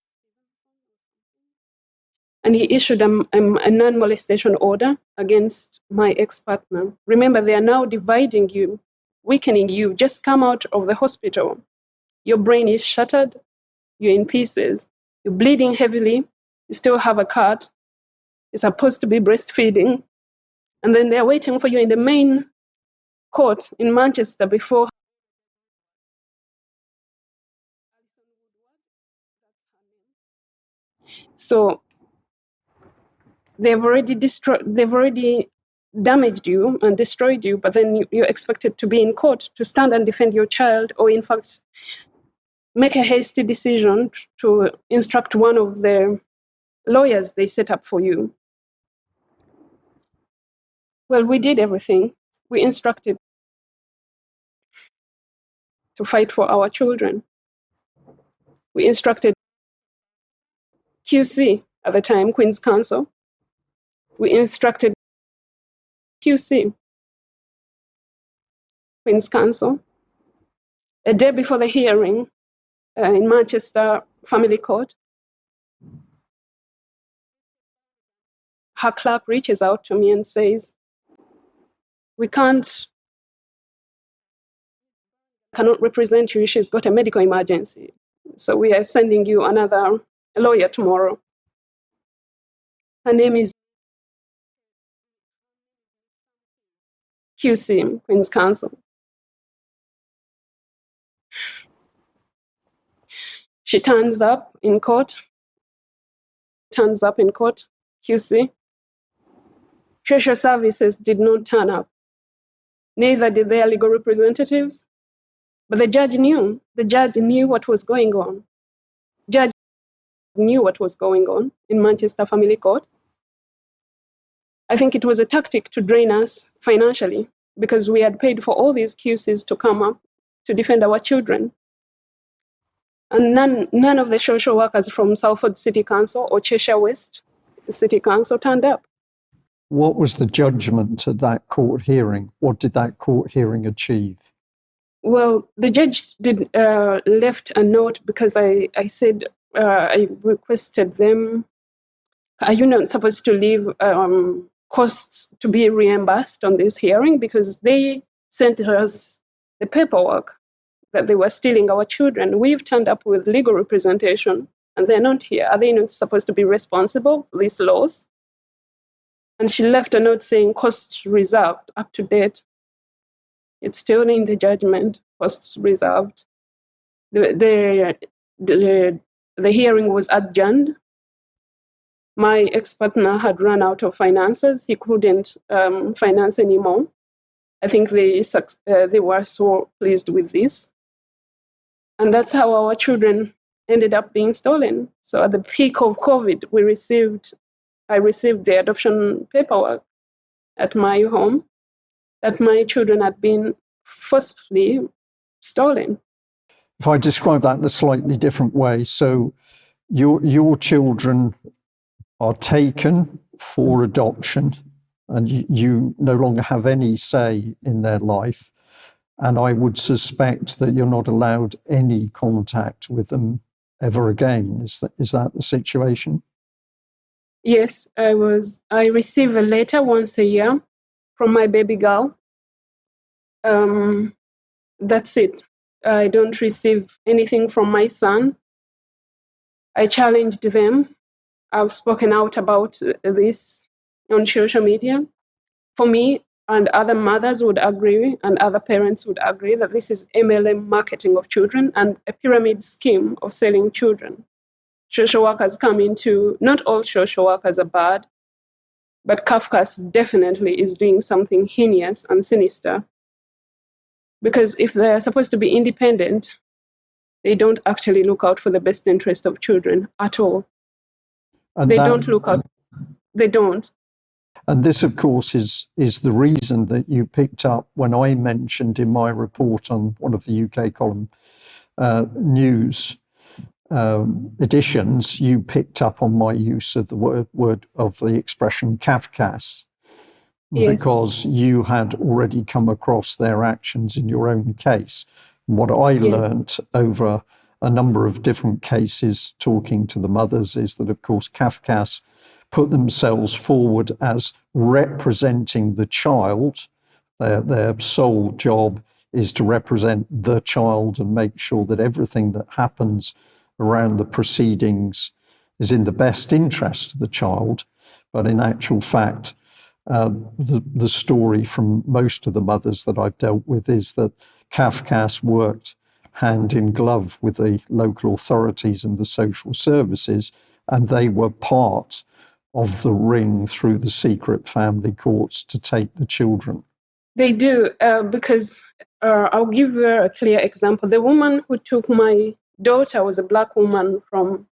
And he issued a non-molestation order against my ex-partner. Remember, they are now dividing you, weakening you. Just come out of the hospital. Your brain is shattered. You're in pieces. You're bleeding heavily. You still have a cut. You're supposed to be breastfeeding. And then they're waiting for you in the main court in Manchester before. So they've already damaged you and destroyed you, but then you're expected to be in court to stand and defend your child, or in fact, make a hasty decision to instruct one of the lawyers they set up for you. Well, we did everything. We instructed to fight for our children. We instructed QC at the time, Queen's Counsel. We instructed QC, Queen's Counsel. A day before the hearing in Manchester Family Court, her clerk reaches out to me and says, we cannot represent you. She's got a medical emergency. So we are sending you another lawyer tomorrow. Her name is QC, Queen's Counsel. She turns up in court. QC. Social services did not turn up. Neither did their legal representatives. But the judge knew. The judge knew what was going on. Judge knew what was going on in Manchester Family Court. I think it was a tactic to drain us financially because we had paid for all these QCs to come up to defend our children. And none of the social workers from Salford City Council or Cheshire West City Council turned up. What was the judgment at that court hearing? What did that court hearing achieve? Well, the judge left a note because I said, I requested them, are you not supposed to leave costs to be reimbursed on this hearing? Because they sent us the paperwork that they were stealing our children. We've turned up with legal representation and they're not here. Are they not supposed to be responsible for these laws? And she left a note saying costs reserved, up to date. It's still in the judgment, costs reserved. The hearing was adjourned. My ex-partner had run out of finances. He couldn't finance anymore. I think they were so pleased with this. And that's how our children ended up being stolen. So at the peak of COVID, I received the adoption paperwork at my home that my children had been forcibly stolen. If I describe that in a slightly different way, so your children are taken for adoption and you no longer have any say in their life. And I would suspect that you're not allowed any contact with them ever again. Is that the situation? Yes, I receive a letter once a year from my baby girl. That's it. I don't receive anything from my son. I challenged them. I've spoken out about this on social media. For me, and other mothers would agree, and other parents would agree that this is MLM marketing of children and a pyramid scheme of selling children. Social workers come into, not all social workers are bad, but Kafka's definitely is doing something heinous and sinister. Because if they're supposed to be independent, they don't actually look out for the best interest of children at all. And they don't look out. They don't. And this, of course, is the reason that you picked up when I mentioned in my report on one of the UK column news editions, you picked up on my use of the word of the expression Kafkas, because you had already come across their actions in your own case. And what I learnt over a number of different cases talking to the mothers is that, of course, Kafkas put themselves forward as representing the child. Their sole job is to represent the child and make sure that everything that happens around the proceedings is in the best interest of the child. But in actual fact, the story from most of the mothers that I've dealt with is that Kafkas worked hand in glove with the local authorities and the social services, and they were part of the ring through the secret family courts to take the children. They do, because I'll give you a clear example. The woman who took my daughter was a Black woman from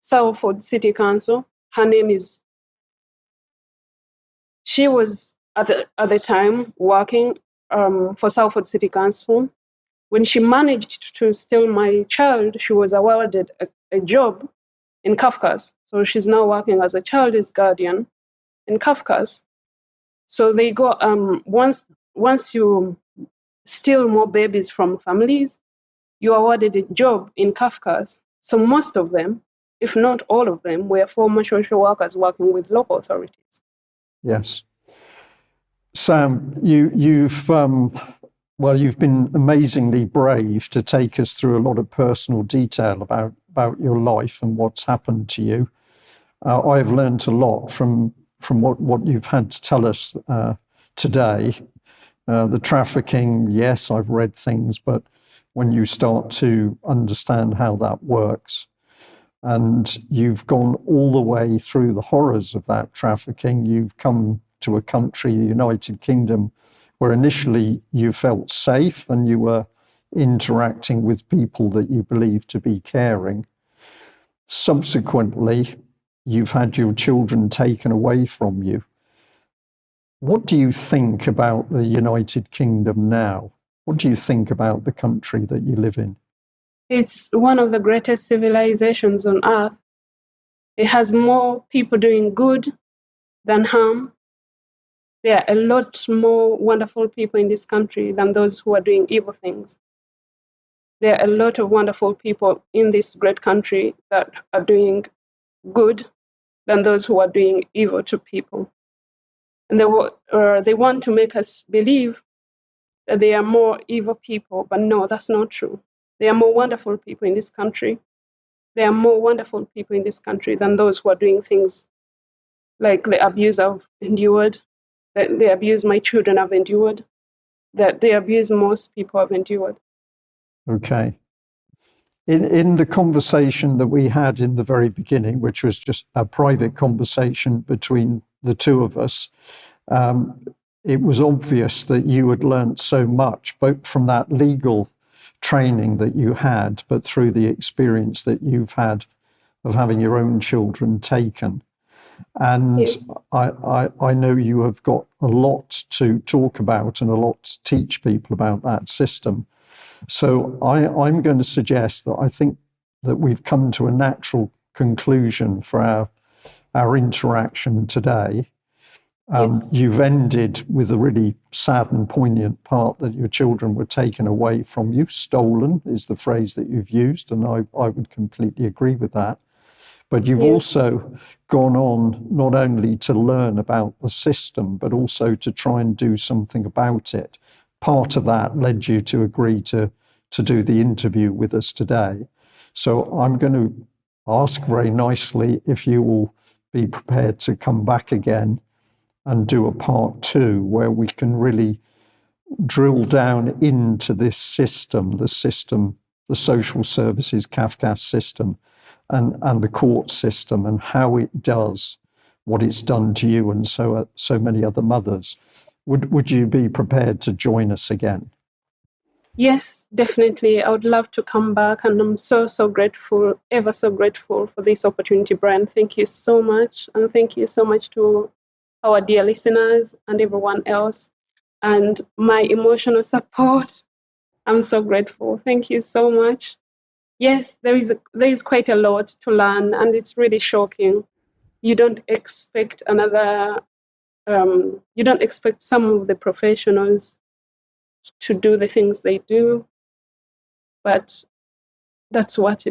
Salford City Council. Her name is... She was at the time working for Salford City Council. When she managed to steal my child, she was awarded a job in Kafkas. So she's now working as a child's guardian in Kafkas. So they go, once you steal more babies from families, you are awarded a job in Kafkas. So most of them, if not all of them, were former social workers working with local authorities. Yes. Sam, you've been amazingly brave to take us through a lot of personal detail about your life and what's happened to you. I've learned a lot from what you've had to tell us today. The trafficking, yes, I've read things, but when you start to understand how that works, and you've gone all the way through the horrors of that trafficking, you've come to a country, the United Kingdom, where initially you felt safe and you were interacting with people that you believed to be caring. Subsequently, you've had your children taken away from you. What do you think about the United Kingdom now? What do you think about the country that you live in? It's one of the greatest civilizations on earth. It has more people doing good than harm. There are a lot more wonderful people in this country than those who are doing evil things. There are a lot of wonderful people in this great country that are doing good than those who are doing evil to people. And they want to make us believe that there are more evil people, but no, that's not true. There are more wonderful people in this country. There are more wonderful people in this country than those who are doing things like the abuse I've endured, that the abuse my children have endured, that the abuse most people have endured. Okay. In the conversation that we had in the very beginning, which was just a private conversation between the two of us, it was obvious that you had learnt so much, both from that legal training that you had, but through the experience that you've had of having your own children taken. And Yes. I know you have got a lot to talk about and a lot to teach people about that system. So I'm going to suggest that I think that we've come to a natural conclusion for our interaction today. Yes. You've ended with a really sad and poignant part that your children were taken away from you. Stolen is the phrase that you've used, and I would completely agree with that. But you've also gone on not only to learn about the system, but also to try and do something about it. Part of that led you to agree to do the interview with us today. So I'm going to ask very nicely if you will be prepared to come back again and do a part 2 where we can really drill down into this system, the social services Kafkas system, and the court system, and how it does what it's done to you and so many other mothers. Would you be prepared to join us again? Yes, definitely. I would love to come back, and I'm so grateful, ever so grateful for this opportunity, Brian. Thank you so much, and thank you so much to our dear listeners, and everyone else, and my emotional support. I'm so grateful. Thank you so much. Yes, there is quite a lot to learn, and it's really shocking. You don't expect you don't expect some of the professionals to do the things they do, but that's what's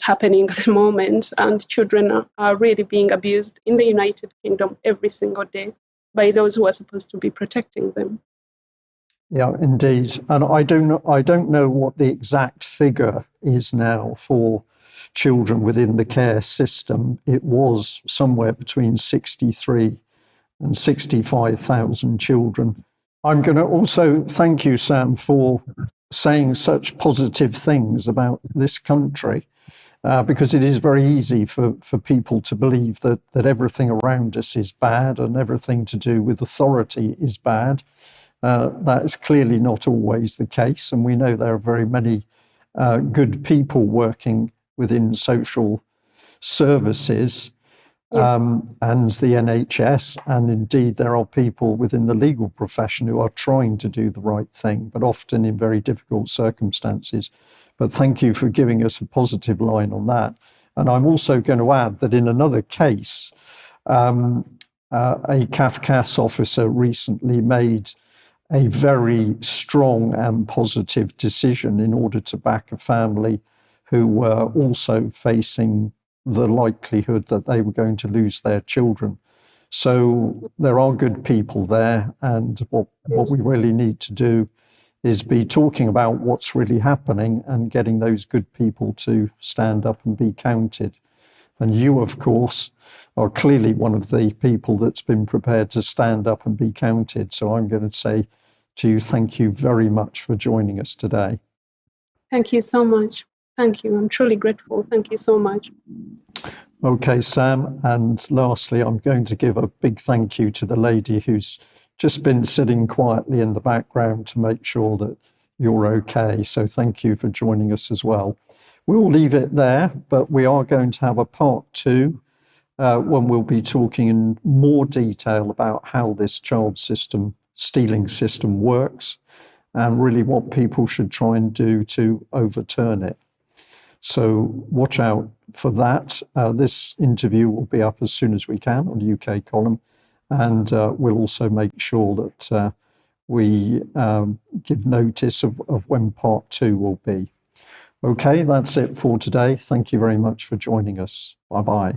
happening at the moment. And children are really being abused in the United Kingdom every single day by those who are supposed to be protecting them. Yeah, indeed. And I don't know what the exact figure is now for children within the care system. It was somewhere between 63 and 65,000 children. I'm going to also thank you, Sam, for saying such positive things about this country, because it is very easy for people to believe that everything around us is bad and everything to do with authority is bad. That is clearly not always the case, and we know there are very many good people working within social services. Yes. And the NHS, and indeed there are people within the legal profession who are trying to do the right thing, but often in very difficult circumstances. But thank you for giving us a positive line on that. And I'm also going to add that in another case, a CAFCAS officer recently made a very strong and positive decision in order to back a family who were also facing the likelihood that they were going to lose their children. So there are good people there, and what we really need to do is be talking about what's really happening and getting those good people to stand up and be counted. And you, of course, are clearly one of the people that's been prepared to stand up and be counted. So I'm going to say to you, thank you very much for joining us today. Thank you so much. Thank you. I'm truly grateful. Thank you so much. Okay, Sam. And lastly, I'm going to give a big thank you to the lady who's just been sitting quietly in the background to make sure that you're okay. So thank you for joining us as well. We'll leave it there, but we are going to have a part 2 when we'll be talking in more detail about how this child stealing system works and really what people should try and do to overturn it. So watch out for that. This interview will be up as soon as we can on UK Column, and we'll also make sure that we give notice of when part 2 will be. Okay, that's it for today. Thank you very much for joining us. Bye-bye.